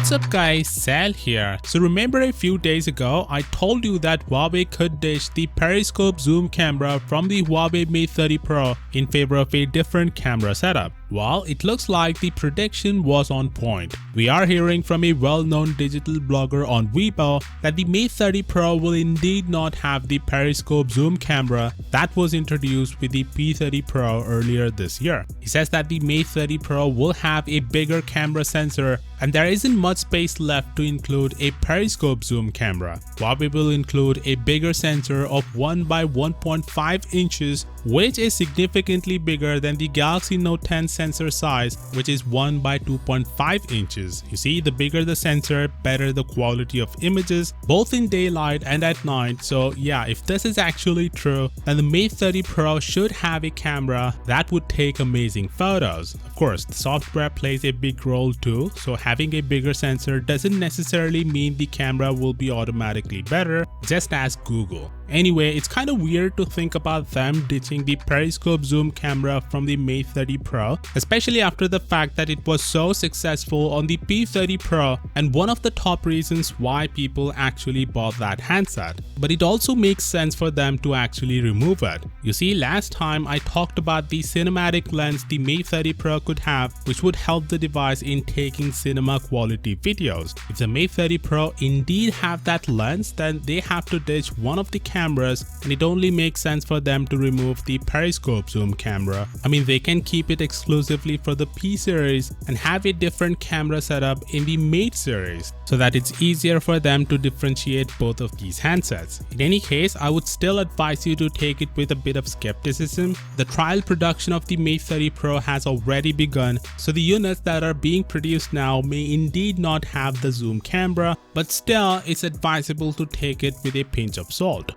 What's up guys, Sal here. So remember a few days ago I told you that Huawei could ditch the periscope zoom camera from the Huawei Mate 30 Pro in favor of a different camera setup. Well, it looks like the prediction was on point. We are hearing from a well-known digital blogger on Weibo that the Mate 30 Pro will indeed not have the periscope zoom camera that was introduced with the P30 Pro earlier this year. He says that the Mate 30 Pro will have a bigger camera sensor and there isn't much space left to include a periscope zoom camera. Huawei will include a bigger sensor of 1 by 1.5 inches, which is significantly bigger than the Galaxy Note 10 sensor size, which is 1 by 2.5 inches. You see, the bigger the sensor, better the quality of images, both in daylight and at night. So yeah, if this is actually true, then the Mate 30 Pro should have a camera that would take amazing photos. Of course, the software plays a big role too, so having a bigger sensor doesn't necessarily mean the camera will be automatically better, just ask Google. Anyway, it's kind of weird to think about them ditching the periscope zoom camera from the Mate 30 Pro, especially after the fact that it was so successful on the P30 Pro and one of the top reasons why people actually bought that handset. But it also makes sense for them to actually remove it. You see, last time I talked about the cinematic lens the Mate 30 Pro could have, which would help the device in taking cinema quality videos. If the Mate 30 Pro indeed have that lens, then they have to ditch one of the cameras, and it only makes sense for them to remove the periscope zoom camera. I mean, they can keep it exclusively for the P series and have a different camera setup in the Mate series, so that it's easier for them to differentiate both of these handsets. In any case, I would still advise you to take it with a bit of skepticism. The trial production of the Mate 30 Pro has already begun, so the units that are being produced now may indeed not have the zoom camera, but still it's advisable to take it with a pinch of salt.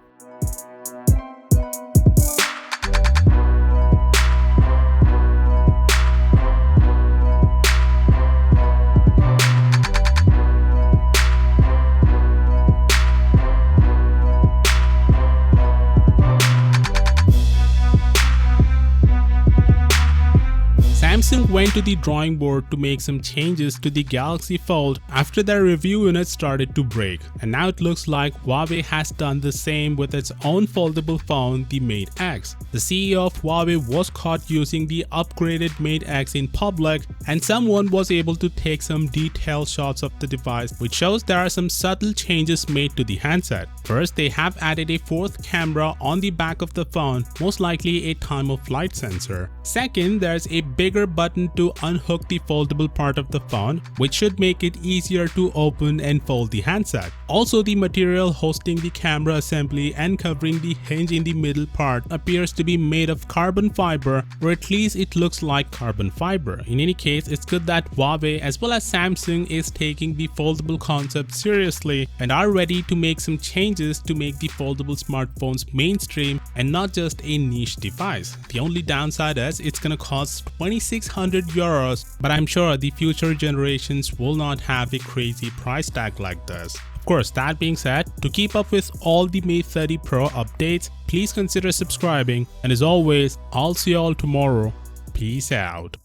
Samsung went to the drawing board to make some changes to the Galaxy Fold after their review unit started to break, and now it looks like Huawei has done the same with its own foldable phone, the Mate X. The CEO of Huawei was caught using the upgraded Mate X in public, and someone was able to take some detailed shots of the device, which shows there are some subtle changes made to the handset. First, they have added a fourth camera on the back of the phone, most likely a time of flight sensor. Second, there's a bigger button to unhook the foldable part of the phone, which should make it easier to open and fold the handset. Also, the material hosting the camera assembly and covering the hinge in the middle part appears to be made of carbon fiber, or at least it looks like carbon fiber. In any case, it's good that Huawei as well as Samsung is taking the foldable concept seriously and are ready to make some changes to make the foldable smartphones mainstream and not just a niche device. The only downside is it's gonna cost 2,600 euros, but I'm sure the future generations will not have a crazy price tag like this. Of course, that being said, to keep up with all the Mate 30 Pro updates, please consider subscribing, and as always, I'll see you all tomorrow. Peace out.